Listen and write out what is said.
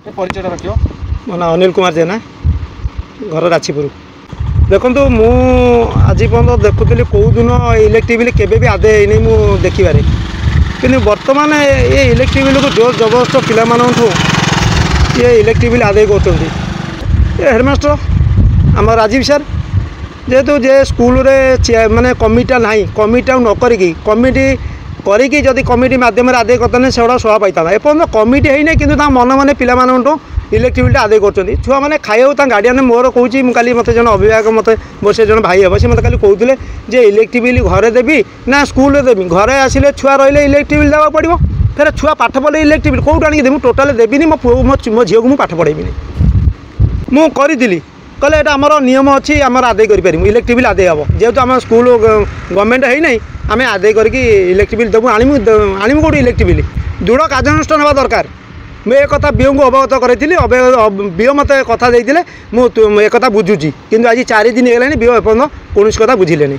परिचय रखियो। मो ना अनिल कुमार जेना, घर राछीपुर। देखो मु आज पर्यटन देखुली कौ दिन इलेक्ट्रिक बिल केवे भी आदे है मु देखिबारे कि बर्तमान ये इलेक्ट्रिक बिल को जोर जबरदस्त पिलाठू ये इलेक्ट्रिक बिल आदाय कर हेडमास्टर आम राजीव सर जेहेतु जे स्कूल रे माने कमिटा ना कमिटा नक कमिटी करी जदि कमिटी मध्यम आदाय करते से सभा पाई एपर्तन कमिटी है कि मन मन पिलाठू इलेक्ट्रिक बिल आदाय कर छुआ मैंने खाइबा गार्डियन मोर कौन मुझे मत जन अभिभावक मत बसे जन भाई हे से मत खाली कहते जे इलेक्ट्रिक बिल घरे देवी ना स्कूल देवी घरे आसिले छुआ रही इलेक्ट्रिक बिल देवा पड़ो फिर छुआ पाठ पढ़े इलेक्ट्रिक बिल कौट आनी देवी टोटाल देवी मो पुओ मो झील को मुझे पाठ पढ़ेबी मुझे कहले ये आमर नियम अच्छी आम आदाय कर इलेक्ट्रिक बिल आदाय हम जेहेतु आम स्कूल गवर्नमेंट है ना आम आदाय करके electric bill देवु आणिमु Kaut electric bill दृढ़ कार्यानुष्ठान होगा दरकार मैं एक बीओ को अवगत करी बीओ मत कथा मुझे एक बुझुची कि आज 4 दिन है बीओ एपर्तन कौन कथा बुझिले।